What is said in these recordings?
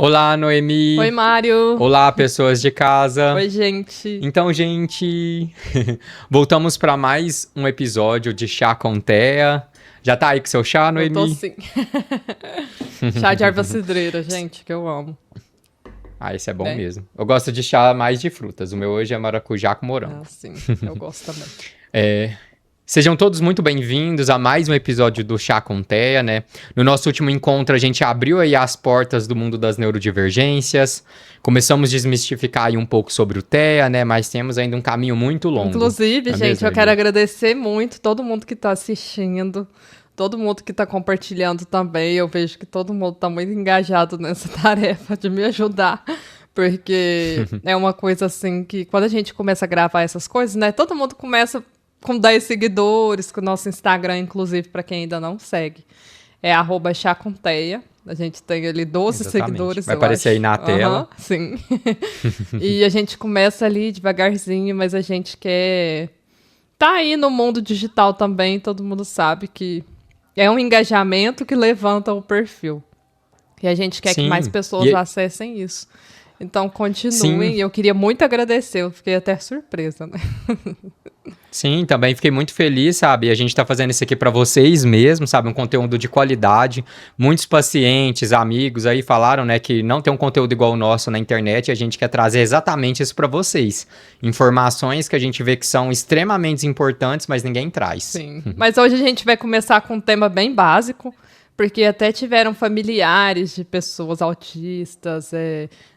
Olá, Oi, Noemi. Mário. Olá, pessoas de casa. Oi, gente. Então, gente, voltamos para mais um episódio de Chá com Thea. Já tá aí com seu chá, Eu tô Noemi? sim. Chá de erva cidreira, gente, que eu amo, Ah, esse é bom né? mesmo. Eu gosto de chá mais de frutas. O meu hoje é maracujá com Ah, morango. sim, eu gosto também. Sejam todos muito bem-vindos a mais um episódio do Chá com Thea, né? No nosso último encontro, a gente abriu aí as portas do mundo das neurodivergências. Começamos a desmistificar aí um pouco sobre o Thea, né? Mas temos ainda um caminho muito longo. Inclusive, Não é gente, mesmo, eu quero Noemi? agradecer muito todo mundo que tá assistindo, todo mundo que tá compartilhando também. Eu vejo que todo mundo tá muito engajado nessa tarefa de me ajudar. Porque é uma coisa assim que quando a gente começa a gravar essas coisas, né? Todo mundo começa com 10 seguidores, com o nosso Instagram, inclusive, para quem ainda não segue. É @chaconteia. A gente tem ali 12 Exatamente. seguidores, Vai eu aparecer aí acho. na Aham, tela. sim. E a gente começa ali devagarzinho, mas a gente quer. Tá aí no mundo digital também, todo mundo sabe que é um engajamento que levanta o perfil. E a gente quer que mais Sim. pessoas acessem isso. Então, Sim. continuem. Eu queria muito agradecer, eu fiquei até surpresa, né? Sim, também fiquei muito feliz, sabe? A gente tá fazendo isso aqui pra vocês mesmo, sabe? Um conteúdo de qualidade. Muitos pacientes, amigos aí falaram, né, que não tem um conteúdo igual o nosso na internet e a gente quer trazer exatamente isso pra vocês. Informações que a gente vê que são extremamente importantes, mas ninguém traz. Sim. Mas hoje a gente vai começar com um tema bem básico, porque até tiveram familiares de pessoas autistas,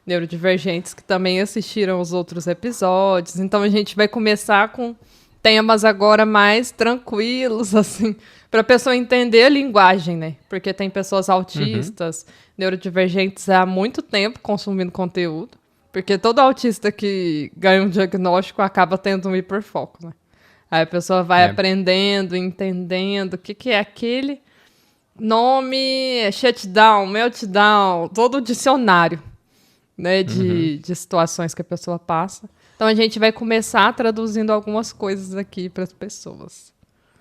neurodivergentes, que também assistiram os outros episódios. Então a gente vai começar com temas agora mais tranquilos, assim, para a pessoa entender a linguagem, né? Porque tem pessoas Uhum. autistas, neurodivergentes há muito tempo consumindo conteúdo. Porque todo autista que ganha um diagnóstico acaba tendo um hiperfoco, né? Aí a pessoa vai É. aprendendo, entendendo o que é aquele nome, shutdown, meltdown, todo o dicionário, né, Uhum. de situações que a pessoa passa. Então a gente vai começar traduzindo algumas coisas aqui para as pessoas.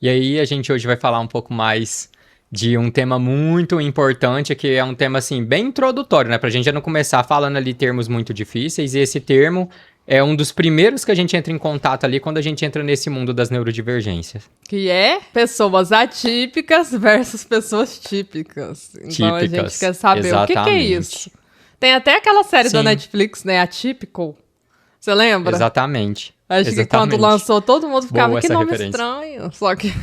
E aí a gente hoje vai falar um pouco mais de um tema muito importante, que é um tema assim bem introdutório, né, pra gente já não começar falando ali termos muito difíceis, e esse termo é um dos primeiros que a gente entra em contato ali quando a gente entra nesse mundo das neurodivergências. Que é pessoas atípicas versus pessoas típicas. Então a gente Típicas, quer saber o que é isso. exatamente. Tem até aquela série da Sim, Netflix, né, Atypical. Você lembra? exatamente. Acho que quando Exatamente. lançou, todo mundo ficava, Boa que essa nome referência. estranho. Só que, que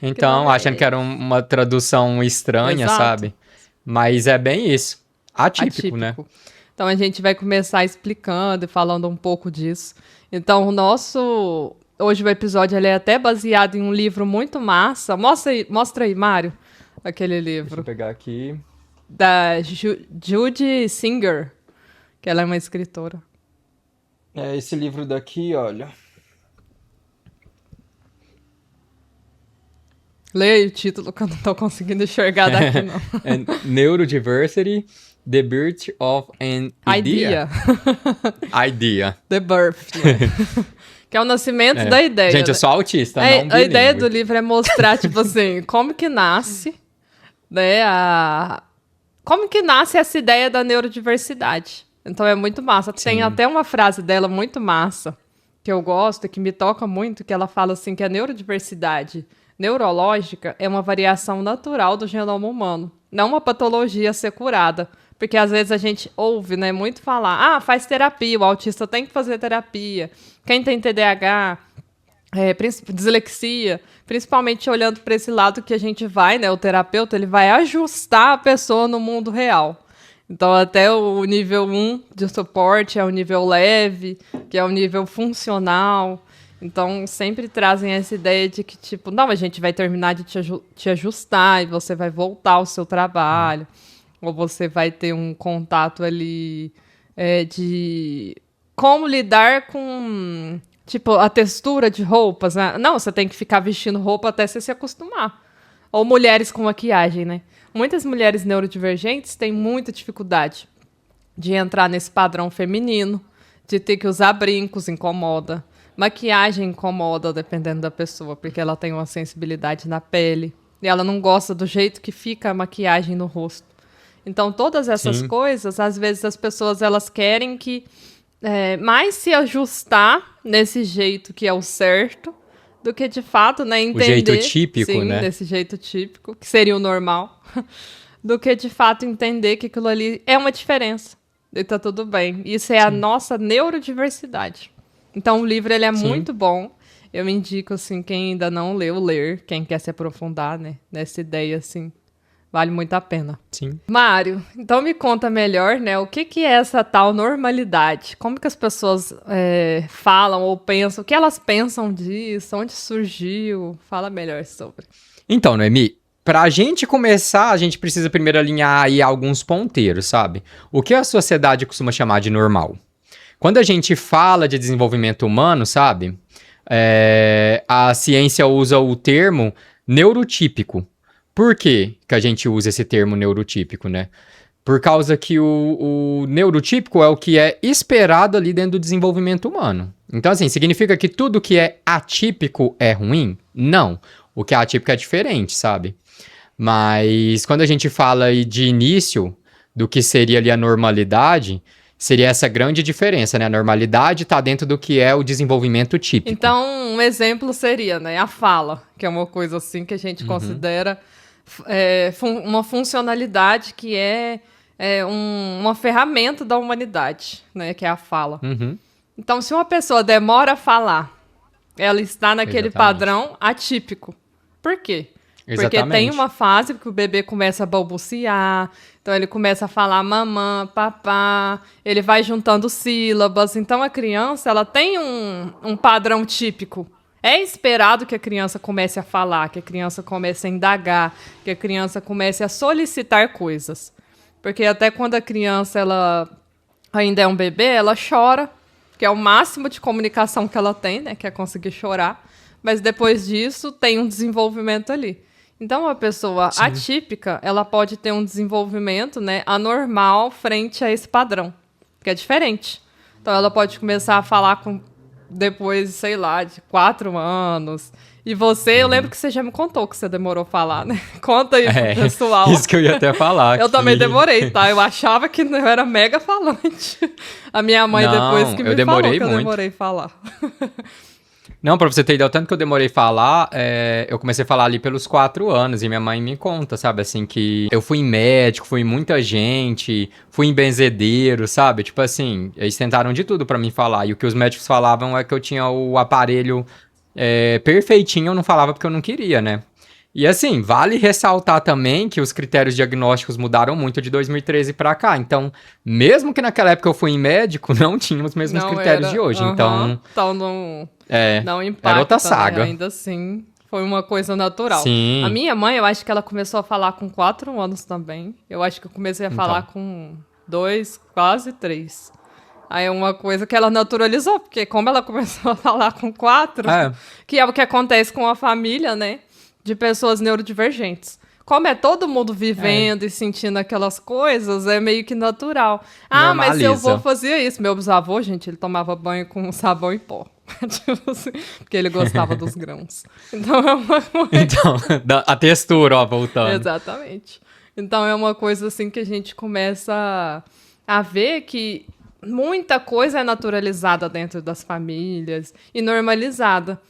Então, nome achando que é era esse? uma tradução estranha, Exato. sabe? Mas é bem isso. Atípico, né? Atípico. Então a gente vai começar explicando e falando um pouco disso. Então o nosso... Hoje o episódio ele é até baseado em um livro muito massa. Mostra aí, Mário, aquele Deixa eu livro. pegar aqui. Da Judy Singer, que ela é uma escritora. É esse livro daqui, olha. Leia aí o título que eu não tô conseguindo enxergar daqui, não. É Neurodiversity, The Birth of an Idea. Idea. Idea. The Birth, né? Que é o nascimento É. da ideia, Gente, eu né? sou autista, não A ideia do bilíngue. livro é mostrar, tipo assim, como que nasce, né, como que nasce essa ideia da neurodiversidade. Então é muito massa. Tem Sim. até uma frase dela muito massa, que eu gosto e que me toca muito, que ela fala assim que a neurodiversidade neurológica é uma variação natural do genoma humano, não uma patologia a ser curada. Porque às vezes a gente ouve, né, muito falar, faz terapia, o autista tem que fazer terapia. Quem tem TDAH, dislexia, principalmente olhando para esse lado que a gente vai, né, o terapeuta, ele vai ajustar a pessoa no mundo real. Então, até o nível 1 de suporte é o nível leve, que é o nível funcional. Então, sempre trazem essa ideia de que, tipo, não, a gente vai terminar de te ajustar e você vai voltar ao seu trabalho. Ou você vai ter um contato ali de como lidar com, tipo, a textura de roupas, né? Não, você tem que ficar vestindo roupa até você se acostumar. Ou mulheres com maquiagem, né? Muitas mulheres neurodivergentes têm muita dificuldade de entrar nesse padrão feminino, de ter que usar brincos, incomoda. Maquiagem incomoda, dependendo da pessoa, porque ela tem uma sensibilidade na pele. E ela não gosta do jeito que fica a maquiagem no rosto. Então, todas essas Sim. coisas, às vezes as pessoas elas querem que mais se ajustar nesse jeito que é o certo, do que de fato, né, O jeito entender, típico, sim, né? nesse jeito típico, que seria o normal, do que de fato entender que aquilo ali é uma diferença. E tá tudo bem. Isso é a Sim. nossa neurodiversidade. Então o livro ele é Sim. muito bom. Eu indico assim quem ainda não leu ler, quem quer se aprofundar, né, nessa ideia assim, vale muito a pena. Sim. Mário, então me conta melhor, né, o que que é essa tal normalidade? Como que as pessoas falam ou pensam? O que elas pensam disso? Onde surgiu? Fala melhor sobre. Então, Noemi, pra gente começar, a gente precisa primeiro alinhar aí alguns ponteiros, sabe? O que a sociedade costuma chamar de normal? Quando a gente fala de desenvolvimento humano, sabe? A ciência usa o termo neurotípico. Por que que a gente usa esse termo neurotípico, né? Por causa que o neurotípico é o que é esperado ali dentro do desenvolvimento humano. Então, assim, significa que tudo que é atípico é ruim? Não. O que é atípico é diferente, sabe? Mas quando a gente fala aí de início do que seria ali a normalidade, seria essa grande diferença, né? A normalidade está dentro do que é o desenvolvimento típico. Então, um exemplo seria, né, a fala, que é uma coisa assim que a gente Uhum. considera uma funcionalidade que uma ferramenta da humanidade, né, que é a fala. Uhum. Então, se uma pessoa demora a falar, ela está naquele Exatamente. padrão atípico. Por quê? Porque tem Exatamente. uma fase que o bebê começa a balbuciar, então ele começa a falar mamã, papá, ele vai juntando sílabas. Então a criança ela tem um padrão típico. É esperado que a criança comece a falar, que a criança comece a indagar, que a criança comece a solicitar coisas. Porque até quando a criança ela ainda é um bebê, ela chora, que é o máximo de comunicação que ela tem, né? Que é conseguir chorar. Mas depois disso, tem um desenvolvimento ali. Então, uma pessoa Sim. atípica, ela pode ter um desenvolvimento, né, anormal frente a esse padrão, que é diferente. Então, ela pode começar a falar com depois, sei lá, de 4 anos. E você, eu lembro Uhum. que você já me contou que você demorou a falar, né? Conta aí pro É, pessoal. isso que eu ia até falar, Eu também que... demorei, tá? Eu achava que eu era mega falante. A minha mãe depois Não, que eu me falou demorei que eu muito. demorei a falar. Não, pra você ter ideia, o tanto que eu demorei a falar, eu comecei a falar ali pelos 4 anos, e minha mãe me conta, sabe, assim, que eu fui em médico, fui em muita gente, fui em benzedeiro, sabe, tipo assim, eles tentaram de tudo pra mim falar, e o que os médicos falavam é que eu tinha o aparelho perfeitinho, eu não falava porque eu não queria, né. E assim, vale ressaltar também que os critérios diagnósticos mudaram muito de 2013 pra cá, então, mesmo que naquela época eu fui em médico, não tinha os mesmos Não critérios de era. hoje, Aham. então, Então não, é, não era outra impacta, né? saga. Ainda assim, foi uma coisa natural. A Sim, minha mãe, eu acho que ela começou a falar com 4 anos também. Eu acho que eu comecei a falar então. com 2, quase 3. Aí é uma coisa que ela naturalizou, porque como ela começou a falar com 4, É, que é o que acontece com a família, né? De pessoas neurodivergentes. Como é todo mundo é, vivendo e sentindo aquelas coisas, é meio que natural. Ah, mas seu avô normaliza. fazia isso. Meu bisavô, gente, ele tomava banho com sabão em pó. Tipo assim, porque ele gostava dos grãos. Então é uma coisa. Então, a textura, ó, voltando. Exatamente. Então é uma coisa assim que a gente começa a ver que muita coisa é naturalizada dentro das famílias e normalizada.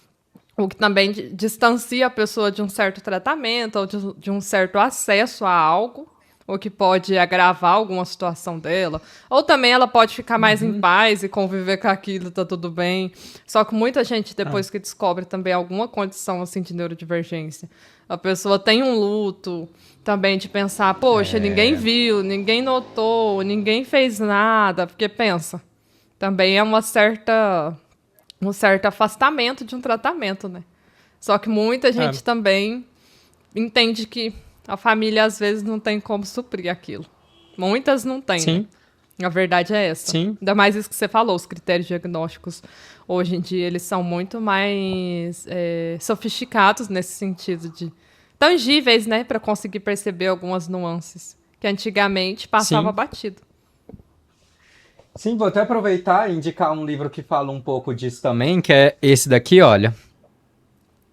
O que também distancia a pessoa de um certo tratamento ou de um certo acesso a algo, o que pode agravar alguma situação dela. Ou também ela pode ficar mais em Uhum. paz e conviver com aquilo, tá tudo bem. Só que muita gente, Ah, depois que descobre também alguma condição assim, de neurodivergência, a pessoa tem um luto também de pensar, poxa, ninguém é, viu, ninguém notou, ninguém fez nada, porque pensa, também é um certo afastamento de um tratamento, né? Só que muita é, gente também entende que a família às vezes não tem como suprir aquilo. Muitas não têm, né? sim, A verdade é essa. sim, Ainda mais isso que você falou, os critérios diagnósticos hoje em dia eles são muito mais sofisticados nesse sentido de tangíveis, né, para conseguir perceber algumas nuances que antigamente passava sim. batido. Sim, vou até aproveitar e indicar um livro que fala um pouco disso também, que é esse daqui, olha.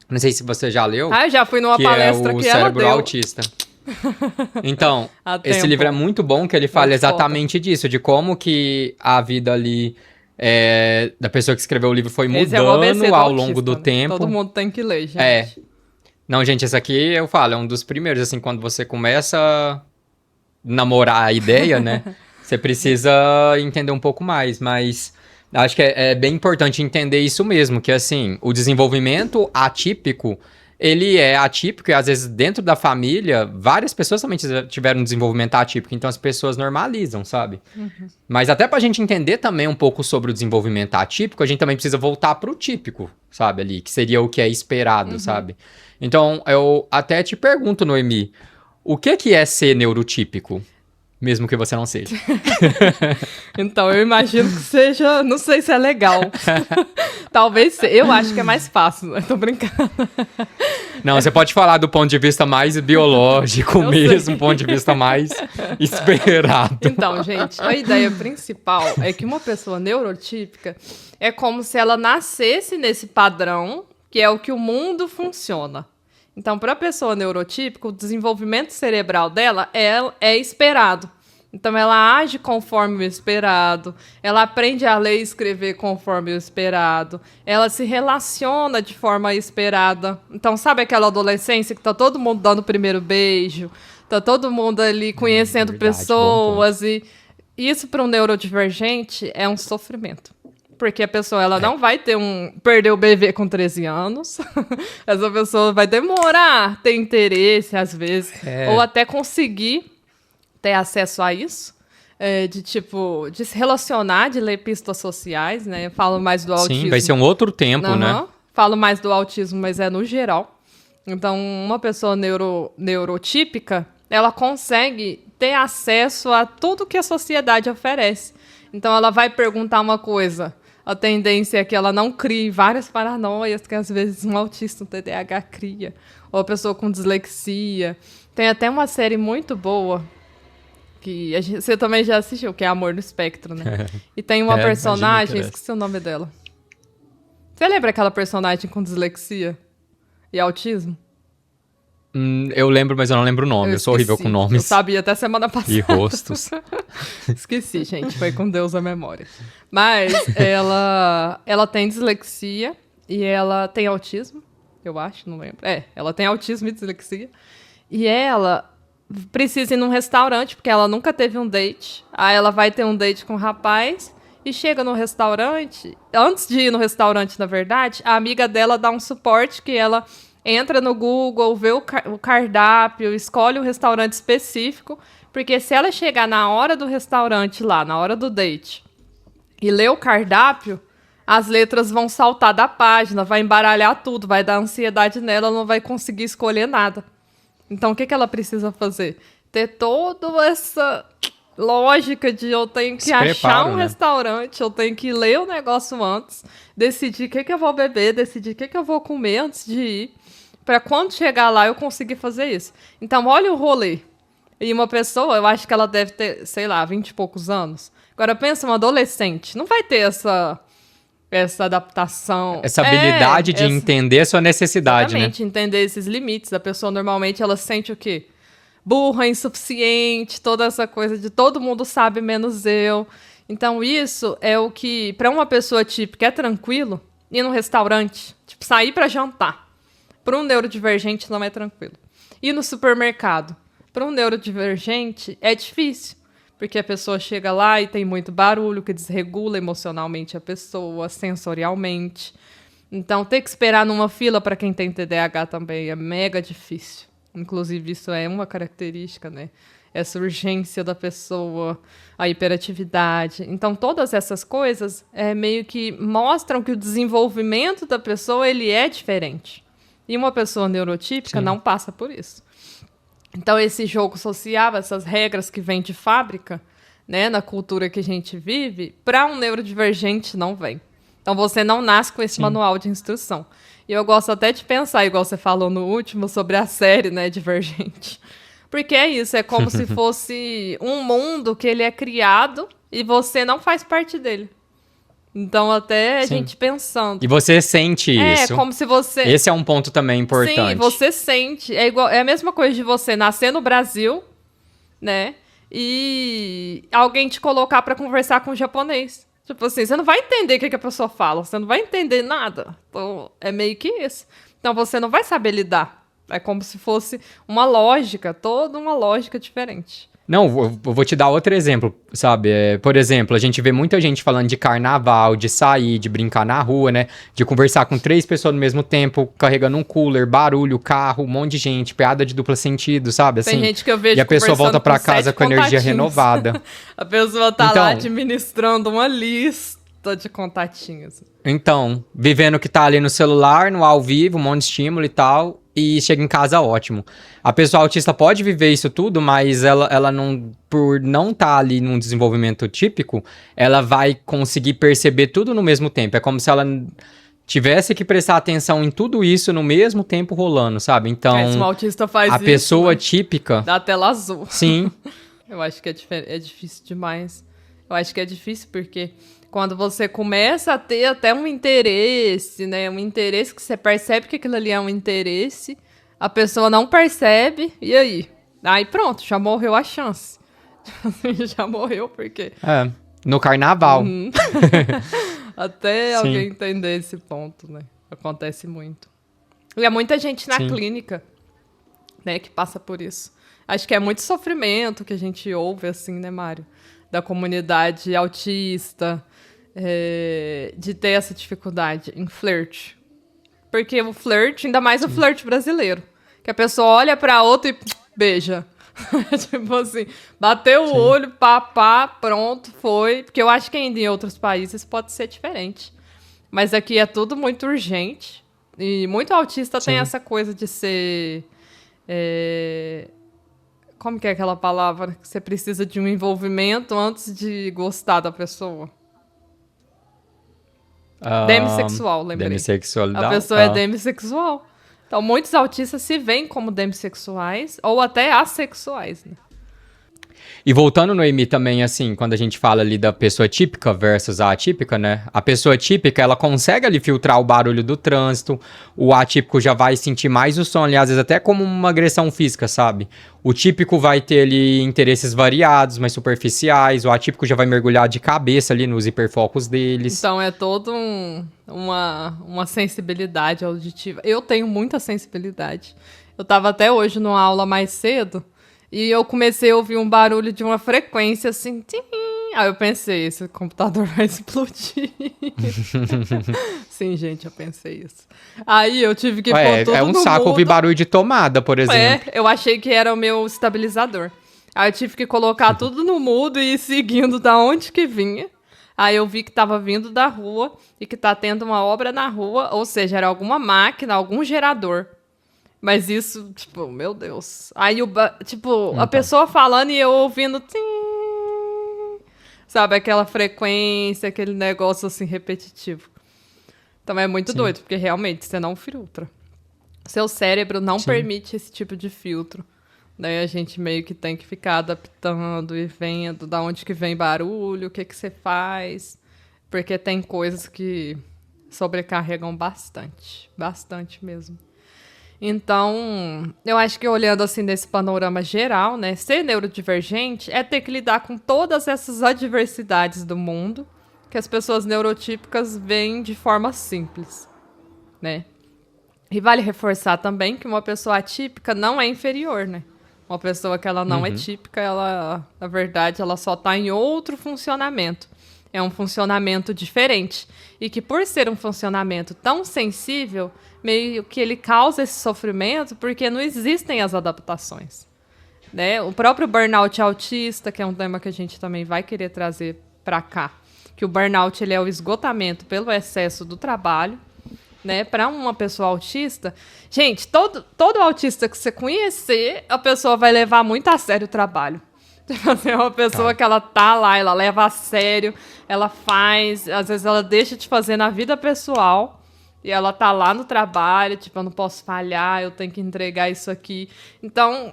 Não sei se você já leu, Ah, eu já fui numa que é palestra o que ela Cérebro deu. Autista. Então, Há esse tempo. livro é muito bom, que ele fala Muito exatamente disso, de como que a vida ali da pessoa que escreveu o livro foi Esse é o ABC mudando do ao autista, longo do né? tempo. Todo mundo tem que ler, gente. É. Não, gente, esse aqui eu falo, é um dos primeiros, assim, quando você começa a namorar a ideia, né? Você precisa entender um pouco mais, mas acho que é bem importante entender isso mesmo, que assim, o desenvolvimento atípico, ele é atípico e às vezes dentro da família, várias pessoas também tiveram um desenvolvimento atípico, então as pessoas normalizam, sabe? Mas até pra gente entender também um pouco sobre o desenvolvimento atípico, a gente também precisa voltar pro típico, sabe, ali, que seria o que é esperado, sabe? Então, eu até te pergunto, Noemi, o que é ser neurotípico? Mesmo que você não seja. Então, eu imagino que seja. Não sei se é legal. Talvez seja. Eu acho que é mais fácil, né? Tô brincando. Não, você pode falar do ponto de vista mais biológico Eu mesmo, sei. ponto de vista mais esperado. Então, gente, a ideia principal é que uma pessoa neurotípica é como se ela nascesse nesse padrão, que é o que o mundo funciona. Então, para a pessoa neurotípica, o desenvolvimento cerebral dela é esperado. Então, ela age conforme o esperado, ela aprende a ler e escrever conforme o esperado, ela se relaciona de forma esperada. Então, sabe aquela adolescência que tá todo mundo dando o primeiro beijo, tá todo mundo ali conhecendo Verdade, pessoas, e isso para um neurodivergente é um sofrimento. Porque a pessoa ela não vai perder o bebê com 13 anos. Essa pessoa vai demorar a ter interesse, às vezes, ou até conseguir ter acesso a isso. De se relacionar, de ler pistas sociais, né? Eu falo mais do autismo. Sim, vai ser um outro tempo, né? Falo mais do autismo, mas é no geral. Então, uma pessoa neurotípica, ela consegue ter acesso a tudo que a sociedade oferece. Então, ela vai perguntar uma coisa. A tendência é que ela não crie várias paranoias que, às vezes, um autista, um TDAH cria. Ou a pessoa com dislexia. Tem até uma série muito boa que você também já assistiu, que é Amor no Espectro, né? E tem uma personagem, esqueci o nome dela. Você lembra aquela personagem com dislexia e autismo? Eu lembro, mas eu não lembro o nome. Eu sou horrível com nomes. Eu sabia até semana passada. E rostos. Esqueci, gente. Foi com Deus a memória. Mas ela tem dislexia e ela tem autismo, eu acho, não lembro. Ela tem autismo e dislexia. E ela precisa ir num restaurante, porque ela nunca teve um date. Aí ela vai ter um date com um rapaz e chega no restaurante. Antes de ir no restaurante, na verdade, a amiga dela dá um suporte que ela entra no Google, vê o cardápio, escolhe um restaurante específico, porque se ela chegar na hora do restaurante lá, na hora do date, e ler o cardápio, as letras vão saltar da página, vai embaralhar tudo, vai dar ansiedade nela, ela não vai conseguir escolher nada. Então, o que ela precisa fazer? Ter toda essa lógica de eu tenho que achar um restaurante, eu tenho que ler o negócio antes, decidir o que eu vou beber, decidir o que eu vou comer antes de ir, para quando chegar lá eu conseguir fazer isso. Então, olha o rolê. E uma pessoa, eu acho que ela deve ter, sei lá, 20 e poucos anos. Agora, pensa, um adolescente, não vai ter essa adaptação. Essa habilidade de entender a sua necessidade, exatamente, né? Entender esses limites. A pessoa, normalmente, ela sente o quê? Burra, insuficiente, toda essa coisa de todo mundo sabe, menos eu. Então, isso é o que, para uma pessoa típica, é tranquilo ir num restaurante, tipo, sair para jantar. Para um neurodivergente, não é tranquilo. Ir no supermercado. Para um neurodivergente, é difícil. Porque a pessoa chega lá e tem muito barulho, que desregula emocionalmente a pessoa, sensorialmente. Então, ter que esperar numa fila para quem tem TDAH também é mega difícil. Inclusive, isso é uma característica, né? Essa urgência da pessoa, a hiperatividade. Então, todas essas coisas meio que mostram que o desenvolvimento da pessoa ele é diferente. E uma pessoa neurotípica não passa por isso. Então, esse jogo social, essas regras que vêm de fábrica, né, na cultura que a gente vive, para um neurodivergente não vem. Então, você não nasce com esse manual de instrução. E eu gosto até de pensar, igual você falou no último, sobre a série, né, Divergente. Porque é isso, é como se fosse um mundo que ele é criado e você não faz parte dele. Então, até a Sim. gente pensando. E você sente isso. É, como se você... Esse é um ponto também importante. Sim, você sente. É a mesma coisa de você nascer no Brasil, né? E alguém te colocar pra conversar com o japonês. Tipo assim, você não vai entender o que a pessoa fala, você não vai entender nada. Então, é meio que isso. Então, você não vai saber lidar. É como se fosse uma lógica, toda uma lógica diferente. Não, eu vou te dar outro exemplo, sabe? Por exemplo, a gente vê muita gente falando de carnaval, de sair, de brincar na rua, né? De conversar com 3 pessoas no mesmo tempo, carregando um cooler, barulho, carro, um monte de gente, piada de duplo sentido, sabe? Assim, Tem gente que eu vejo e a pessoa volta conversando pra com casa 7 com energia contatinhos. renovada. A pessoa tá Então- lá administrando uma lista de contatinhos. Então, vivendo o que tá ali no celular, no ao vivo, um monte de estímulo e tal, e chega em casa ótimo. A pessoa autista pode viver isso tudo, mas ela não, por não estar ali num desenvolvimento típico, ela vai conseguir perceber tudo no mesmo tempo. É como se ela tivesse que prestar atenção em tudo isso no mesmo tempo rolando, sabe? Se um Então, autista faz a isso, pessoa né? típica, Dá a tela azul. sim, Eu acho que é difícil demais. Eu acho que é difícil porque quando você começa a ter até um interesse, né? Um interesse que você percebe que aquilo ali é um interesse, a pessoa não percebe, e aí? Aí pronto, já morreu a chance. Já morreu, porque no carnaval. até Sim. alguém entender esse ponto, né? Acontece muito. E há muita gente na Sim. clínica, né, que passa por isso. Acho que é muito sofrimento que a gente ouve, assim, né, Mário? Da comunidade autista, de ter essa dificuldade em flerte. Porque o flerte, ainda mais o flerte brasileiro, que a pessoa olha pra outra e beija. Tipo assim, bateu o olho, pá, pronto, foi. Porque eu acho que ainda em outros países pode ser diferente. Mas aqui é tudo muito urgente. E muito autista tem Sim. essa coisa de ser... Como que é aquela palavra? Que você precisa de um envolvimento antes de gostar da pessoa. Demissexual, lembrei. Demissexualidade. A pessoa é demissexual. Então, muitos autistas se veem como demissexuais ou até assexuais, né? E voltando no Noemi também, assim, quando a gente fala ali da pessoa típica versus a atípica, né? A pessoa típica, ela consegue ali filtrar o barulho do trânsito, o atípico já vai sentir mais o som ali, às vezes até como uma agressão física, sabe? O típico vai ter ali interesses variados, mais superficiais, o atípico já vai mergulhar de cabeça ali nos hiperfocos deles. Então, é todo uma sensibilidade auditiva. Eu tenho muita sensibilidade. Eu tava até hoje numa aula mais cedo, e eu comecei a ouvir um barulho de uma frequência assim. Tim! Aí eu pensei, esse computador vai explodir. Sim, gente, eu pensei isso. Aí eu tive que pôr tudo É um no saco mudo. ouvir barulho de tomada, por exemplo. Eu achei que era o meu estabilizador. Aí eu tive que colocar tudo no mudo e ir seguindo da onde que vinha. Aí eu vi que tava vindo da rua e que tá tendo uma obra na rua, ou seja, era alguma máquina, algum gerador. Mas isso, tipo, meu Deus. Aí, a pessoa falando e eu ouvindo... Tim, sabe, aquela frequência, aquele negócio, assim, repetitivo. Então é muito doido, porque realmente você não filtra. Seu cérebro não permite esse tipo de filtro. Daí a gente meio que tem que ficar adaptando e vendo da onde que vem barulho, o que que você faz. Porque tem coisas que sobrecarregam bastante. Bastante mesmo. Então, eu acho que olhando assim nesse panorama geral, né, ser neurodivergente é ter que lidar com todas essas adversidades do mundo que as pessoas neurotípicas veem de forma simples, né? E vale reforçar também que uma pessoa atípica não é inferior, né? Uma pessoa que ela não é típica, ela, na verdade, ela só está em outro funcionamento. É um funcionamento diferente. E que por ser um funcionamento tão sensível, meio que ele causa esse sofrimento porque não existem as adaptações, né? O próprio burnout autista, que é um tema que a gente também vai querer trazer para cá, que o burnout ele é o esgotamento pelo excesso do trabalho, né? Para uma pessoa autista, gente, todo autista que você conhecer, a pessoa vai levar muito a sério o trabalho. É uma pessoa que ela tá lá, ela leva a sério, ela faz, às vezes ela deixa de fazer na vida pessoal e ela tá lá no trabalho, tipo, eu não posso falhar, eu tenho que entregar isso aqui. Então,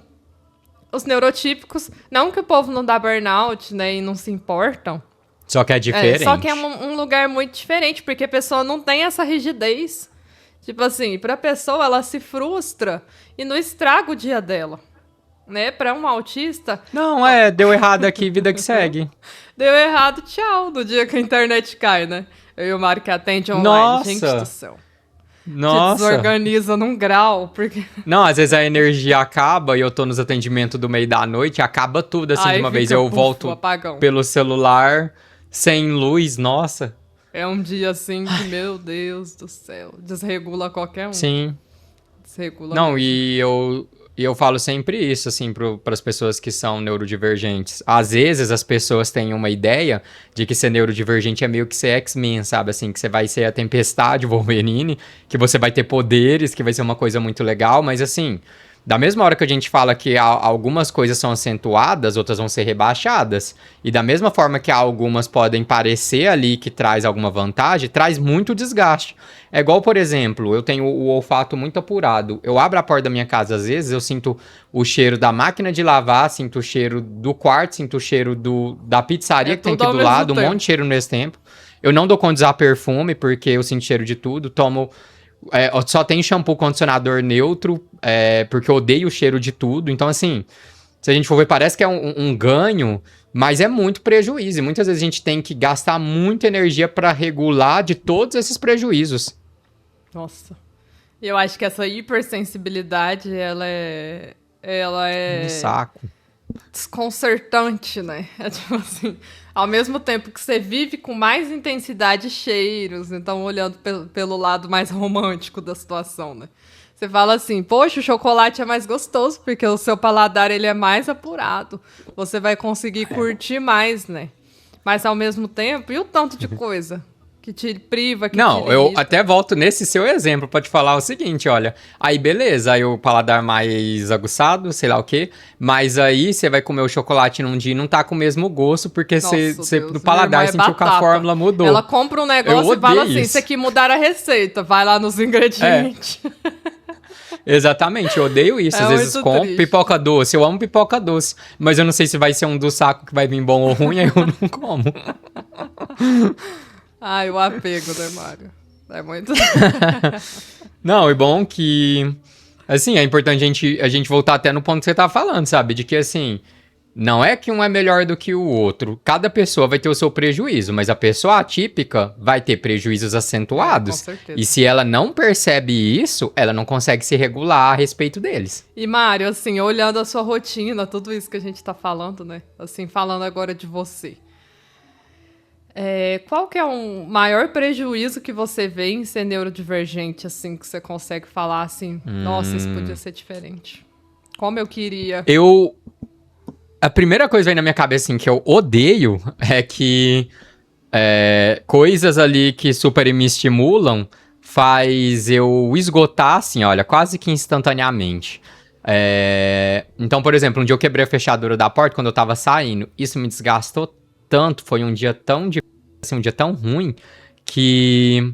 os neurotípicos, não que o povo não dá burnout, né, e não se importam, Só que é diferente. Só que é um lugar muito diferente, porque a pessoa não tem essa rigidez. Tipo assim, pra pessoa, ela se frustra e não estraga o dia dela. Né? Pra um autista... Não, deu errado aqui, vida que segue. Deu errado, tchau, no dia que a internet cai, né? Eu e o Mário que atende online. Nossa. Gente do céu. Nossa. Te desorganiza num grau, porque... Não, às vezes a energia acaba e eu tô nos atendimentos do meio da noite, acaba tudo assim de uma vez. Eu volto apagão. pelo celular, sem luz, nossa. É um dia assim que, meu Deus do céu, desregula qualquer um. Sim. Desregula Não, mesmo. e eu falo sempre isso, assim, para as pessoas que são neurodivergentes. Às vezes as pessoas têm uma ideia de que ser neurodivergente é meio que ser X-Men, sabe? Assim, que você vai ser a Tempestade Wolverine, que você vai ter poderes, que vai ser uma coisa muito legal, mas assim, da mesma hora que a gente fala que algumas coisas são acentuadas, outras vão ser rebaixadas. E da mesma forma que algumas podem parecer ali que traz alguma vantagem, traz muito desgaste. É igual, por exemplo, eu tenho o olfato muito apurado. Eu abro a porta da minha casa, às vezes, eu sinto o cheiro da máquina de lavar, sinto o cheiro do quarto, sinto o cheiro da pizzaria que tem aqui do lado, um monte de cheiro nesse tempo. Eu não dou conta de usar perfume, porque eu sinto cheiro de tudo, tomo... só tem shampoo, condicionador neutro, porque eu odeio o cheiro de tudo. Então, assim, se a gente for ver, parece que é um ganho, mas é muito prejuízo. E muitas vezes a gente tem que gastar muita energia para regular de todos esses prejuízos. Nossa. Eu acho que essa hipersensibilidade, ela é Um saco. desconcertante, né? É tipo assim, ao mesmo tempo que você vive com mais intensidade cheiros, então olhando pelo lado mais romântico da situação, né? Você fala assim, poxa, o chocolate é mais gostoso, porque o seu paladar ele é mais apurado. Você vai conseguir curtir mais, né? Mas ao mesmo tempo, e o tanto de coisa que te priva, que Não, te eu limita? até volto nesse seu exemplo pra te falar o seguinte, olha. Aí beleza, aí o paladar mais aguçado, sei lá o quê. Mas aí você vai comer o chocolate num dia e não tá com o mesmo gosto, porque Nossa, você Deus, no paladar minha irmã sentiu que a batata. fórmula mudou. Ela compra um negócio Eu e fala odeio assim, isso. isso aqui mudar a receita. Vai lá nos ingredientes. Exatamente, eu odeio isso. É Às vezes muito compro triste. pipoca doce. Eu amo pipoca doce. Mas eu não sei se vai ser um do saco que vai vir bom ou ruim, aí eu não como. Ai, o apego, né, Mário? É muito... Não, é bom que... Assim, é importante a gente voltar até no ponto que você tá falando, sabe? De que, assim, não é que um é melhor do que o outro. Cada pessoa vai ter o seu prejuízo, mas a pessoa atípica vai ter prejuízos acentuados. Com certeza. E se ela não percebe isso, ela não consegue se regular a respeito deles. E, Mário, assim, olhando a sua rotina, tudo isso que a gente tá falando, né? Assim, falando agora de você. Qual que é o maior prejuízo que você vê em ser neurodivergente, assim, que você consegue falar assim, nossa, isso podia ser diferente. Como eu queria. A primeira coisa que vem na minha cabeça, assim, que eu odeio é que coisas ali que super me estimulam faz eu esgotar, assim, olha, quase que instantaneamente. Então, por exemplo, um dia eu quebrei a fechadura da porta quando eu tava saindo. Isso me desgastou tanto, foi um dia tão um dia tão ruim que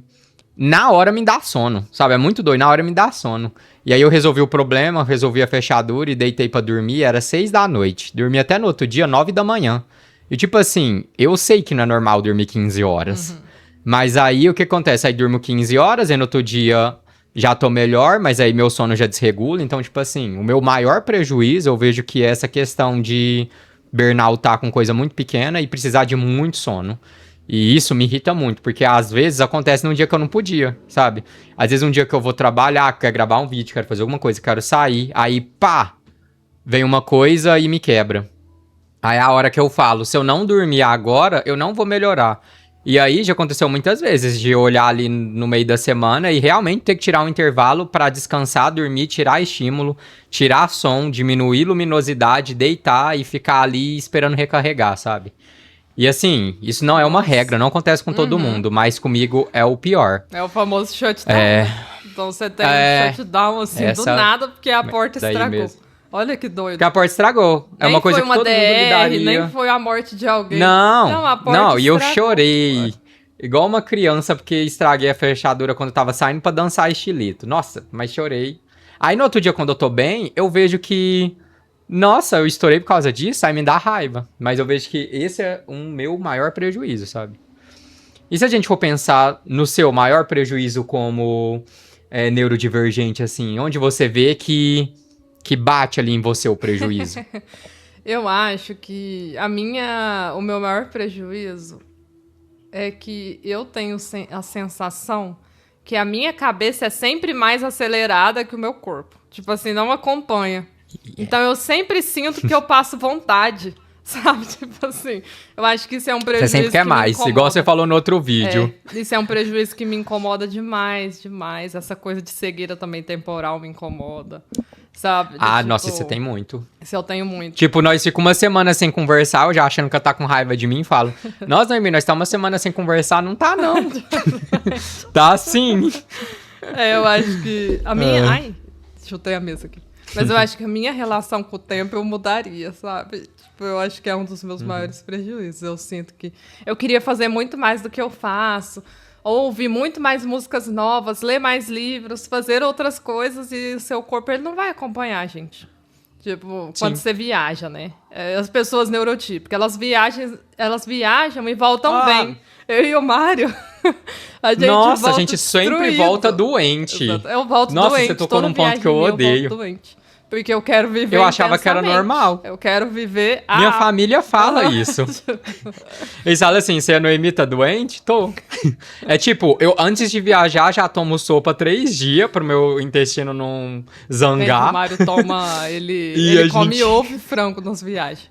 na hora me dá sono, sabe? É muito doido, na hora me dá sono. E aí eu resolvi o problema, resolvi a fechadura e deitei pra dormir, era 6 da noite. Dormi até no outro dia, 9 da manhã. E tipo assim, eu sei que não é normal dormir 15 horas. Mas aí o que acontece? Aí durmo 15 horas, aí no outro dia já tô melhor, mas aí meu sono já desregula. Então, tipo assim, o meu maior prejuízo, eu vejo que é essa questão de burnout tá com coisa muito pequena e precisar de muito sono. E isso me irrita muito, porque às vezes acontece num dia que eu não podia, sabe? Às vezes um dia que eu vou trabalhar, quero gravar um vídeo, quero fazer alguma coisa, quero sair, aí pá, vem uma coisa e me quebra. Aí é a hora que eu falo, se eu não dormir agora, eu não vou melhorar. E aí já aconteceu muitas vezes de eu olhar ali no meio da semana e realmente ter que tirar um intervalo pra descansar, dormir, tirar estímulo, tirar som, diminuir luminosidade, deitar e ficar ali esperando recarregar, sabe? E assim, isso não é uma regra, não acontece com todo mundo, mas comigo é o pior. É o famoso shutdown. Né? Então você tem um shutdown assim do nada porque a porta estragou. Mesmo. Olha que doido. Porque a porta estragou. É uma coisa que todo mundo lidaria. Nem foi a morte de alguém. Não, a porta estragou. E eu chorei. Igual uma criança, porque estraguei a fechadura quando eu tava saindo pra dançar estilito. Nossa, mas chorei. Aí no outro dia, quando eu tô bem, eu vejo que Nossa, eu estourei por causa disso, aí me dá raiva. Mas eu vejo que esse é um meu maior prejuízo, sabe? E se a gente for pensar no seu maior prejuízo como neurodivergente, assim, onde você vê que bate ali em você o prejuízo? Eu acho que o meu maior prejuízo é que eu tenho a sensação que a minha cabeça é sempre mais acelerada que o meu corpo. Tipo assim, não acompanha. Então eu sempre sinto que eu passo vontade, sabe? Tipo assim, eu acho que isso é um prejuízo Você sempre quer que mais, igual você falou no outro vídeo. Isso é um prejuízo que me incomoda demais, demais. Essa coisa de cegueira também temporal me incomoda, sabe? Nossa, você tem muito. Isso eu tenho muito. Tipo, nós ficamos uma semana sem conversar, eu já achando que ela tá com raiva de mim, e falo, nossa, Noemi, nós tá uma semana sem conversar, não tá não. Tá sim. Eu acho que a minha... Ai, chutei a mesa aqui. Mas eu acho que a minha relação com o tempo eu mudaria, sabe? Tipo, eu acho que é um dos meus maiores prejuízos. Eu sinto que eu queria fazer muito mais do que eu faço, ouvir muito mais músicas novas, ler mais livros, fazer outras coisas e o seu corpo ele não vai acompanhar, gente. Tipo, quando você viaja, né? As pessoas neurotípicas, elas viajam e voltam bem. Eu e o Mário, a gente sempre volta doente. Exato. Eu volto Nossa, doente. Você tocou num ponto que eu odeio. Porque eu quero viver Eu achava que era normal. Eu quero viver Minha família fala isso. Eles falam assim, você é Noemi, tá doente? Tô. É tipo, eu antes de viajar já tomo sopa 3 dias pro meu intestino não zangar. O Mário toma, ele come ovo e frango nas viagens.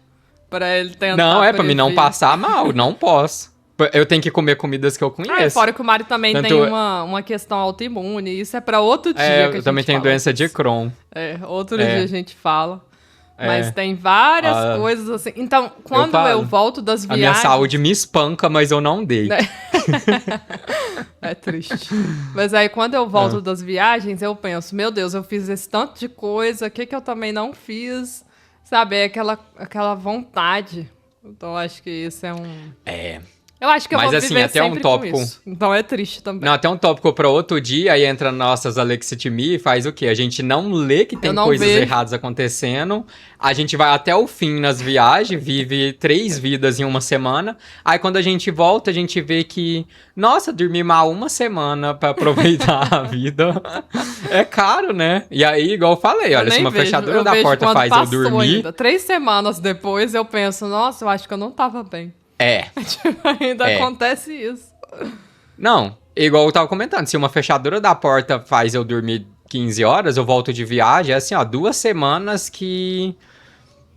Pra ele tentar Não, pra mim não passar mal, não posso. Eu tenho que comer comidas que eu conheço. Fora que o Mário também tem uma questão autoimune. Isso é pra outro dia que a gente eu também tenho doença de Crohn. Outro dia a gente fala. Mas tem várias coisas assim. Então, quando eu volto das viagens... A minha saúde me espanca, mas eu não dei. É triste. Mas aí, quando eu volto das viagens, eu penso, meu Deus, eu fiz esse tanto de coisa, o que eu também não fiz? Sabe, é aquela vontade. Então, acho que isso é um... Eu acho que eu vou viver até sempre com isso. Então é triste também. Não, até um tópico para outro dia, aí entra nossas alexithymia e faz o quê? A gente não lê que tem coisas erradas acontecendo, a gente vai até o fim nas viagens, vive 3 vidas em uma semana, aí quando a gente volta, a gente vê que, nossa, dormir mal uma semana para aproveitar a vida é caro, né? E aí, igual eu falei, olha, se uma fechadura da porta faz eu dormir... Ainda. 3 semanas depois eu penso, nossa, eu acho que eu não tava bem. Ainda acontece isso. Não, igual eu tava comentando, se uma fechadura da porta faz eu dormir 15 horas, eu volto de viagem, é assim, 2 semanas que...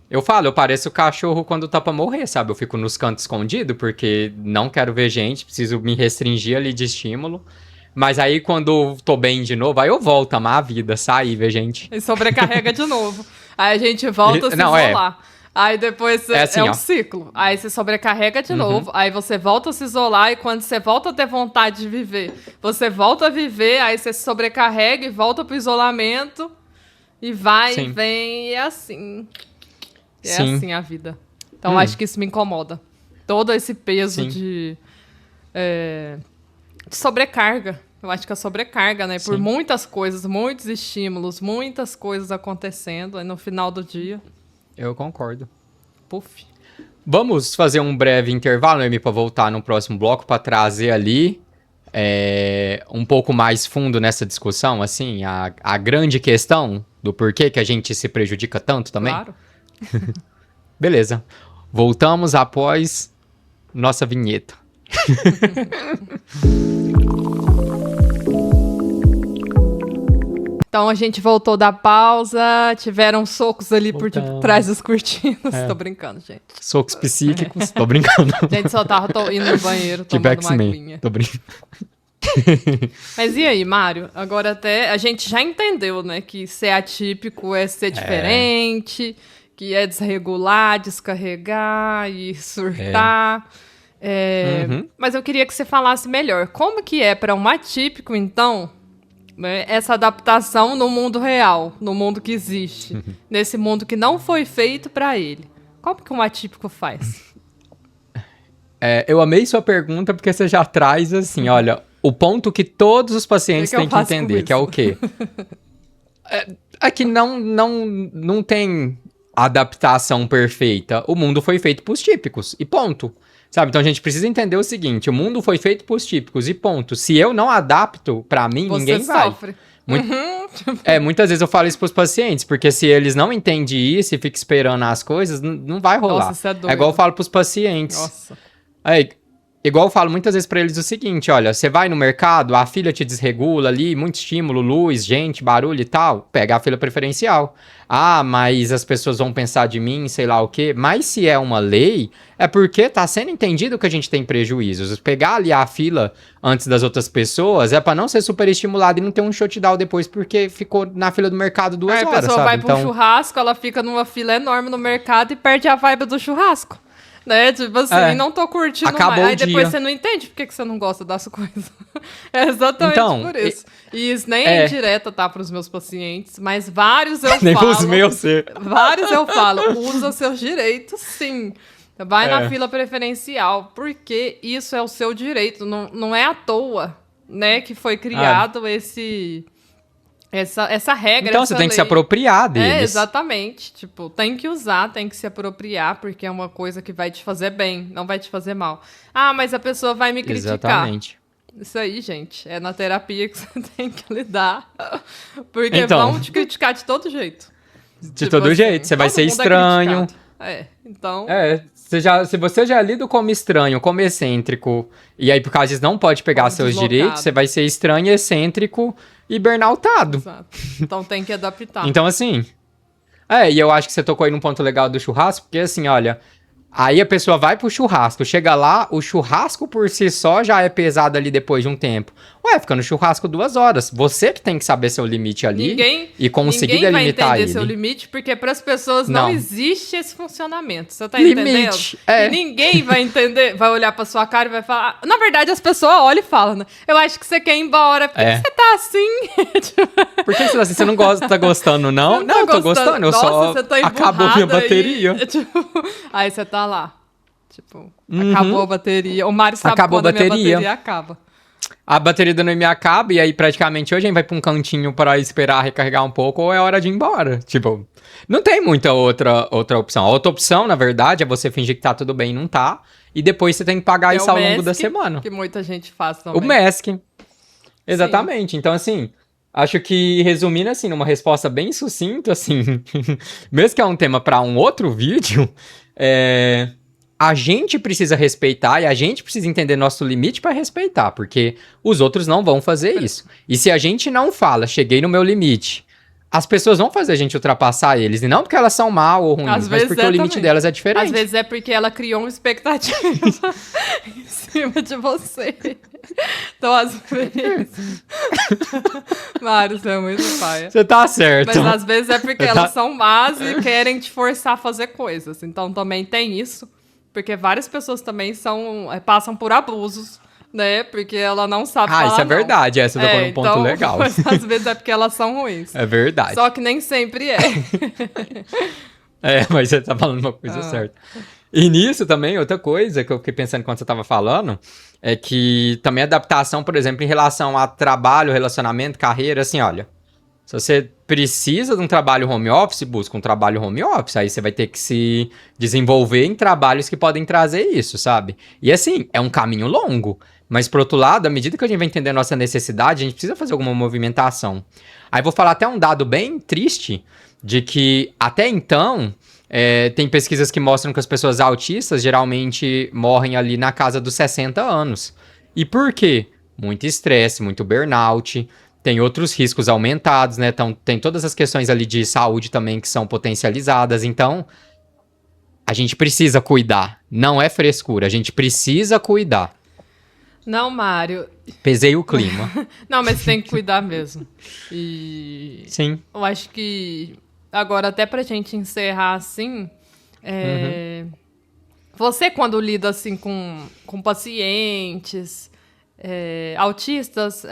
Eu pareço o cachorro quando tá pra morrer, sabe? Eu fico nos cantos escondido, porque não quero ver gente, preciso me restringir ali de estímulo. Mas aí, quando tô bem de novo, aí eu volto a amar a vida, sair, ver gente. E sobrecarrega de novo. Aí a gente volta a se isolar. Aí depois é um ciclo. Aí você sobrecarrega de novo, aí você volta a se isolar, e quando você volta a ter vontade de viver, você volta a viver, aí você se sobrecarrega e volta pro isolamento, e vai e vem, e é assim. É assim a vida. Então acho que isso me incomoda. Todo esse peso de sobrecarga. Eu acho que a sobrecarga, né? Por muitas coisas, muitos estímulos, muitas coisas acontecendo, aí no final do dia... Eu concordo. Puf. Vamos fazer um breve intervalo, Noemi, para voltar no próximo bloco, para trazer ali um pouco mais fundo nessa discussão, assim, a grande questão do porquê que a gente se prejudica tanto também? Claro. Beleza. Voltamos após nossa vinheta. Então a gente voltou da pausa, tiveram socos ali por trás das cortinas. Tô brincando, gente. Socos psíquicos, tô brincando. Gente, só tava indo no banheiro tomando uma aguinha. Tô brincando. Mas e aí, Mário? Agora até a gente já entendeu, né, que ser atípico é ser diferente, que é desregular, descarregar e surtar. Mas eu queria que você falasse melhor. Como que é para um atípico, então... essa adaptação no mundo real, no mundo que existe, nesse mundo que não foi feito para ele. Como que um atípico faz? Eu amei sua pergunta porque você já traz assim, olha, o ponto que todos os pacientes têm que entender, que é o quê? É que não tem adaptação perfeita. O mundo foi feito pros típicos, e ponto. Sabe? Então a gente precisa entender o seguinte, o mundo foi feito pros típicos, e ponto. Se eu não adapto, pra mim, Você ninguém vai. sofre. Muitas vezes eu falo isso pros pacientes, porque se eles não entendem isso e ficam esperando as coisas, não vai rolar. Nossa, isso é doido. É igual eu falo pros pacientes. Nossa. Igual eu falo muitas vezes pra eles o seguinte, olha, você vai no mercado, a fila te desregula ali, muito estímulo, luz, gente, barulho e tal, pega a fila preferencial. Ah, mas as pessoas vão pensar de mim, sei lá o quê. Mas se é uma lei, é porque tá sendo entendido que a gente tem prejuízos. Pegar ali a fila antes das outras pessoas é pra não ser super estimulado e não ter um shutdown depois porque ficou na fila do mercado 2 horas, A pessoa sabe? vai pra um churrasco, ela fica numa fila enorme no mercado e perde a vibe do churrasco. Né? Tipo assim, não tô curtindo acabou mais. Aí o depois dia. você não entende por que você não gosta das coisas. É exatamente Então, por isso. E isso nem é indireta, tá, pros meus pacientes, mas vários eu Nem falo. pros meus, Vários eu falo, usa seus direitos, sim. Vai na fila preferencial, porque isso é o seu direito. Não é à toa, né, que foi criado essa regra. Então essa você tem que se lei. apropriar deles. Exatamente. Tipo, tem que usar, tem que se apropriar, porque é uma coisa que vai te fazer bem, não vai te fazer mal. Ah, mas a pessoa vai me criticar. Exatamente. Isso aí, gente, é na terapia que você tem que lidar. Porque Então, vão te criticar de todo jeito. De todo jeito, você vai todo ser mundo estranho. Então... Se você já é lido como estranho, como excêntrico, e aí por causa disso não pode pegar Como seus deslocado. direitos, você vai ser estranho, excêntrico e burnoutado. Exato. Então tem que adaptar. Então assim, e eu acho que você tocou aí num ponto legal do churrasco, porque assim, olha, aí a pessoa vai pro churrasco, chega lá, o churrasco por si só já é pesado ali depois de um tempo. Ué, fica no churrasco 2 horas. Você que tem que saber seu limite ali e conseguir ninguém delimitar vai entender ele. seu limite, porque para as pessoas não existe esse funcionamento. Você tá Limite, entendendo? E ninguém vai entender, vai olhar pra sua cara e vai falar... Na verdade, as pessoas olham e falam, né? Eu acho que você quer ir embora. Por que você tá assim? Por que você tá assim? Você não tá gostando, não? Não, eu tô gostando. Você tá acabou minha bateria. Aí você tá lá. Tipo, acabou a bateria. O Mário sabe Acabou quando a bateria. minha bateria acaba. A bateria do NM acaba e aí praticamente hoje a gente vai pra um cantinho pra esperar recarregar um pouco ou é hora de ir embora. Tipo, não tem muita outra opção. A outra opção, na verdade, é você fingir que tá tudo bem e não tá. E depois você tem que pagar isso ao longo da semana. Que muita gente faz também. O mask. Exatamente. Sim. Então, assim, acho que resumindo assim, numa resposta bem sucinta, assim, mesmo que é um tema pra um outro vídeo, a gente precisa respeitar e a gente precisa entender nosso limite pra respeitar, porque os outros não vão fazer isso. E se a gente não fala, cheguei no meu limite, as pessoas vão fazer a gente ultrapassar eles. E não porque elas são mal ou ruins, mas porque o limite também. delas é diferente. Às vezes é porque ela criou uma expectativa em cima de você. Então, às vezes... Mário, você é muito paia. Você tá certo. Mas às vezes é porque elas são más e querem te forçar a fazer coisas. Então também tem isso. Porque várias pessoas também passam por abusos, né? Porque ela não sabe falar isso é verdade. Essa tocou num ponto legal. Mas às vezes é porque elas são ruins. É verdade. Só que nem sempre é. Mas você tá falando uma coisa certa. E nisso também, outra coisa que eu fiquei pensando quando você tava falando, é que também adaptação, por exemplo, em relação a trabalho, relacionamento, carreira, assim, olha... Se você precisa de um trabalho home office, busca um trabalho home office. Aí você vai ter que se desenvolver em trabalhos que podem trazer isso, sabe? E assim, é um caminho longo. Mas por outro lado, à medida que a gente vai entender a nossa necessidade, a gente precisa fazer alguma movimentação. Aí vou falar até um dado bem triste, de que até então... tem pesquisas que mostram que as pessoas autistas geralmente morrem ali na casa dos 60 anos. E por quê? Muito estresse, muito burnout... Tem outros riscos aumentados, né? Então, tem todas as questões ali de saúde também que são potencializadas. Então, a gente precisa cuidar. Não é frescura, a gente precisa cuidar. Não, Mário. Pesei o clima. Não, mas tem que cuidar mesmo. E... Sim. Eu acho que... Agora, até pra gente encerrar assim... Você, quando lida assim com pacientes... autistas,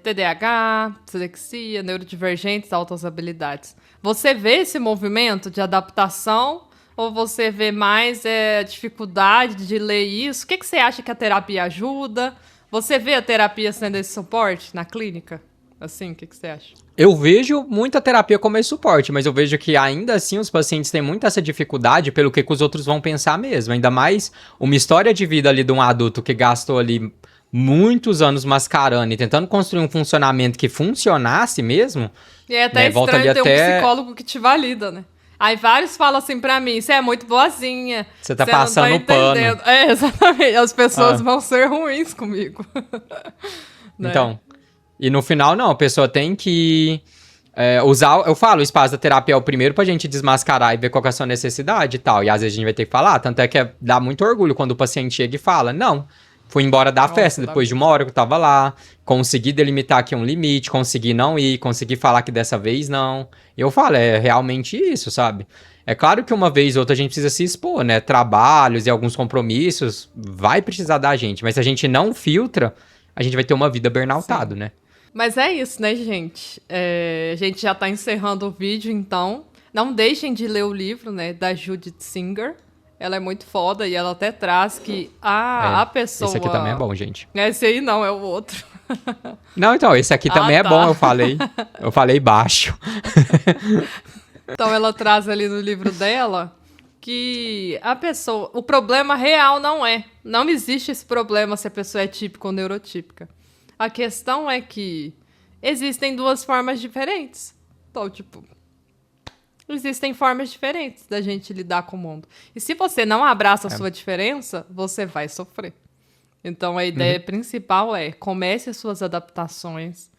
TDAH, dislexia, neurodivergentes, altas habilidades. Você vê esse movimento de adaptação ou você vê mais dificuldade de ler isso? O que você acha que a terapia ajuda? Você vê a terapia sendo esse suporte na clínica? Assim, o que você acha? Eu vejo muita terapia como esse suporte, mas eu vejo que ainda assim os pacientes têm muita essa dificuldade pelo que os outros vão pensar mesmo. Ainda mais uma história de vida ali de um adulto que gastou ali muitos anos mascarando e tentando construir um funcionamento que funcionasse mesmo. E é até né, volta ali estranho ter um até... psicólogo que te valida, né? Aí vários falam assim pra mim, você é muito boazinha. Você tá não tá passando o pano. entendendo. É, exatamente. As pessoas Ah. vão ser ruins comigo. Né? Então, e no final não, a pessoa tem que usar, eu falo, o espaço da terapia é o primeiro pra gente desmascarar e ver qual que é a sua necessidade e tal. E às vezes a gente vai ter que falar, tanto é que dá muito orgulho quando o paciente chega e fala, não, fui embora da festa depois de uma hora que eu tava lá, consegui delimitar aqui um limite, consegui não ir, consegui falar que dessa vez não. E eu falo, é realmente isso, sabe? É claro que uma vez ou outra a gente precisa se expor, né? Trabalhos e alguns compromissos vai precisar da gente, mas se a gente não filtra, a gente vai ter uma vida burnoutado, né? Mas é isso, né, gente? A gente já tá encerrando o vídeo, então. Não deixem de ler o livro, né, da Judith Singer. Ela é muito foda e ela até traz que a pessoa... Esse aqui também é bom, gente. Esse aí não, é o outro. Não, então, esse aqui também é bom, eu falei baixo. Então ela traz ali no livro dela que a pessoa... O problema real não existe esse problema se a pessoa é típica ou neurotípica. A questão é que existem duas formas diferentes. Então, tipo, existem formas diferentes da gente lidar com o mundo. E se você não abraça a sua diferença, você vai sofrer. Então, a ideia principal é comece as suas adaptações.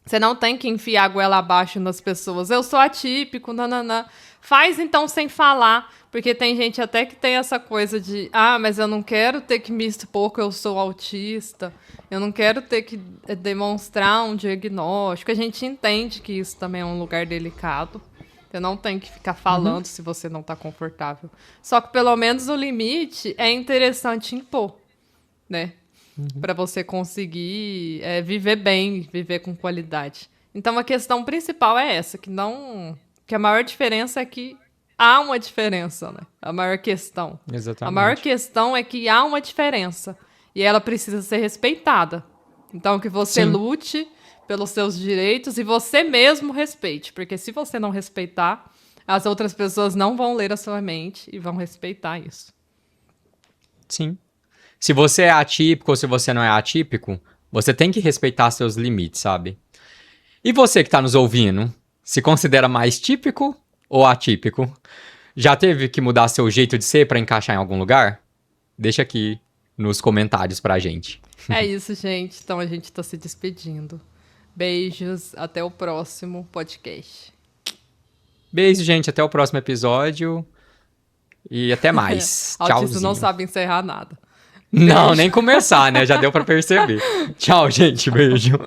Você não tem que enfiar a goela abaixo nas pessoas. Eu sou atípico, nananã. Faz, então, sem falar. Porque tem gente até que tem essa coisa de... Ah, mas eu não quero ter que me expor que eu sou autista. Eu não quero ter que demonstrar um diagnóstico. A gente entende que isso também é um lugar delicado. Você não tem que ficar falando se você não está confortável. Só que, pelo menos, o limite é interessante impor, né? Para você conseguir viver bem, viver com qualidade. Então, a questão principal é essa, que a maior diferença é que há uma diferença, né? A maior questão. Exatamente. A maior questão é que há uma diferença e ela precisa ser respeitada. Então, que você lute pelos seus direitos e você mesmo respeite, porque se você não respeitar, as outras pessoas não vão ler a sua mente e vão respeitar isso. Sim. Se você é atípico ou se você não é atípico, você tem que respeitar seus limites, sabe? E você que tá nos ouvindo, se considera mais típico ou atípico? Já teve que mudar seu jeito de ser pra encaixar em algum lugar? Deixa aqui nos comentários pra gente. É isso, gente. Então a gente tá se despedindo. Beijos, até o próximo podcast. Beijo, gente, até o próximo episódio. E até mais. Autistas Tchauzinho. não sabem encerrar nada. Não, nem começar, né? Já deu pra perceber. Tchau, gente. Beijo.